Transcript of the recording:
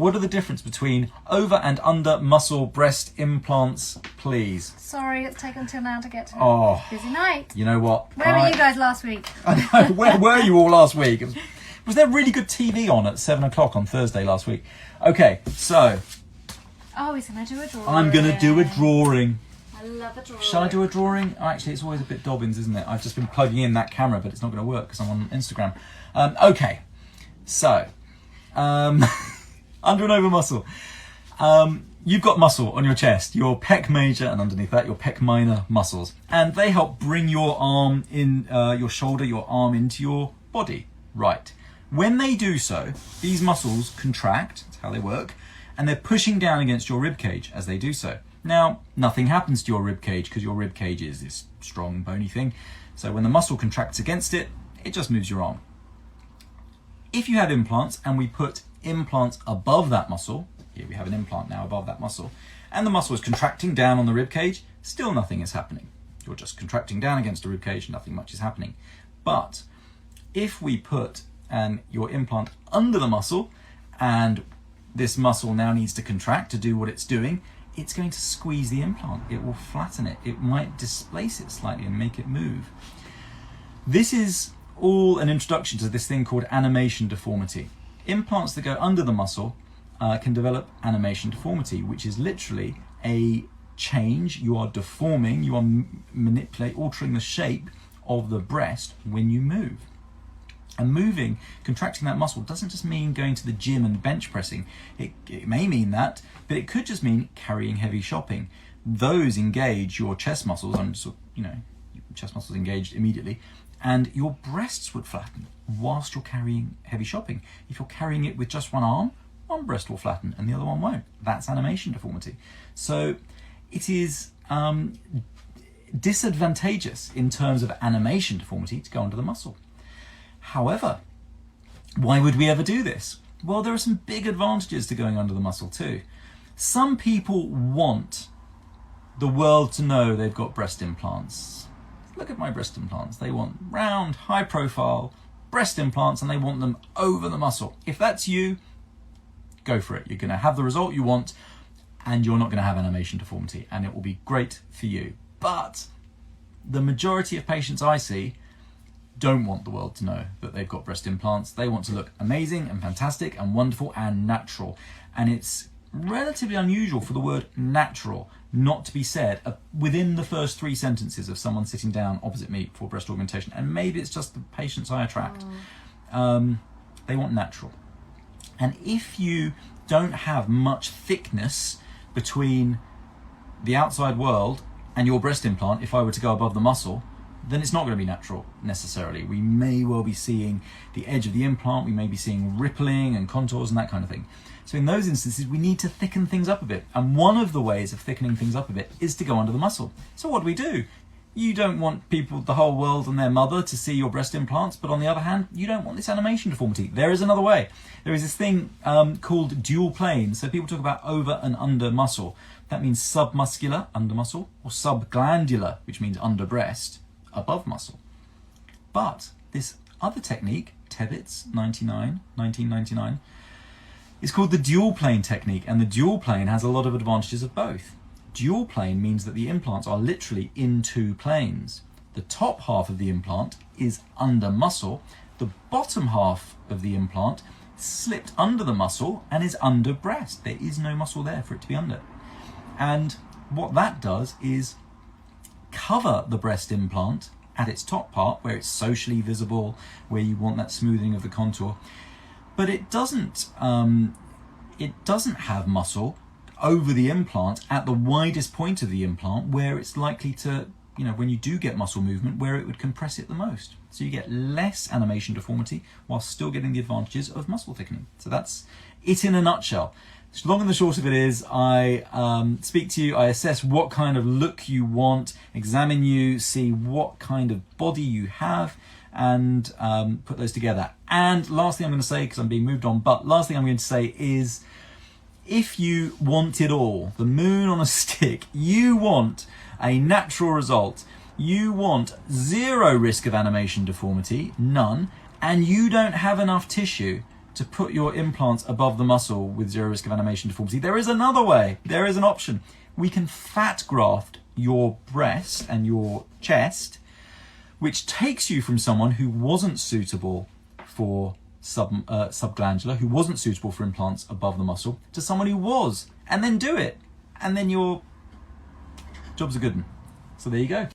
what are the difference between over and under muscle breast implants, please? Sorry, it's taken till now to get to Oh, busy night. you know what? Where were you guys last week? I know, where were you all last week? Was there really good TV on at 7 o'clock on Thursday last week? Okay, so Oh, he's going to do a drawing. I'm going to do a drawing. I love a drawing. Shall I do a drawing? Oh, actually, it's always a bit Dobbins, isn't it? I've just been plugging in that camera, but it's not going to work because I'm on Instagram. Okay, so under and over muscle. You've got muscle on your chest, your pec major, and underneath that, your pec minor muscles. And they help bring your arm in, your shoulder, your arm into your body. Right. When they do so, these muscles contract, that's how they work, and they're pushing down against your rib cage as they do so. Now, nothing happens to your rib cage because your rib cage is this strong, bony thing. So when the muscle contracts against it, it just moves your arm. If you have implants and we put implants above that muscle, here we have an implant now above that muscle, and the muscle is contracting down on the rib cage, still nothing is happening. You're just contracting down against the rib cage, nothing much is happening. But if we put your implant under the muscle, and this muscle now needs to contract to do what it's doing, it's going to squeeze the implant. It will flatten it. It might displace it slightly and make it move. This is all an introduction to this thing called animation deformity. Implants that go under the muscle can develop animation deformity, which is literally a change. You are deforming, you are altering the shape of the breast when you move. And moving, contracting that muscle doesn't just mean going to the gym and bench pressing. It may mean that, but it could just mean carrying heavy shopping. Those engage your chest muscles, chest muscles engaged immediately, and your breasts would flatten whilst you're carrying heavy shopping. If you're carrying it with just one arm, one breast will flatten and the other one won't. That's animation deformity. So it is disadvantageous in terms of animation deformity to go under the muscle. However, why would we ever do this? Well, there are some big advantages to going under the muscle too. Some people want the world to know they've got breast implants. Look at my breast implants. They want round, high profile breast implants and they want them over the muscle. If that's you, go for it. You're going to have the result you want and you're not going to have animation deformity and it will be great for you. But the majority of patients I see don't want the world to know that they've got breast implants. They want to look amazing and fantastic and wonderful and natural. And it's relatively unusual for the word natural not to be said within the first 3 sentences of someone sitting down opposite me for breast augmentation. And maybe it's just the patients I attract. They want natural. And if you don't have much thickness between the outside world and your breast implant, if I were to go above the muscle, then it's not going to be natural necessarily. We may well be seeing the edge of the implant, we may be seeing rippling and contours and that kind of thing. So in those instances, we need to thicken things up a bit. And one of the ways of thickening things up a bit is to go under the muscle. So what do? You don't want people, the whole world and their mother to see your breast implants, but on the other hand, you don't want this animation deformity. There is another way. There is this thing called dual plane. So people talk about over and under muscle. That means submuscular, under muscle, or subglandular, which means under breast, above muscle. But this other technique, Tebbit's 1999, is called the dual plane technique, and the dual plane has a lot of advantages of both. Dual plane means that the implants are literally in 2 planes. The top half of the implant is under muscle, the bottom half of the implant slipped under the muscle and is under breast. There is no muscle there for it to be under. And what that does is cover the breast implant at its top part where it's socially visible, where you want that smoothing of the contour, but it doesn't have muscle over the implant at the widest point of the implant where it's likely to, when you do get muscle movement, where it would compress it the most. So you get less animation deformity while still getting the advantages of muscle thickening. So that's it in a nutshell. The long and the short of it is I speak to you, I assess what kind of look you want, examine you, see what kind of body you have, and put those together. And last thing I'm going to say, because I'm being moved on, but last thing I'm going to say is, if you want it all, the moon on a stick, you want a natural result, you want 0 risk of animation deformity, none, and you don't have enough tissue to put your implants above the muscle with zero risk of animation deformity, there is another way. There is an option. We can fat graft your breast and your chest, which takes you from someone who wasn't suitable for subglandular, who wasn't suitable for implants above the muscle, to someone who was, and then do it. And then your job's a good one. So there you go.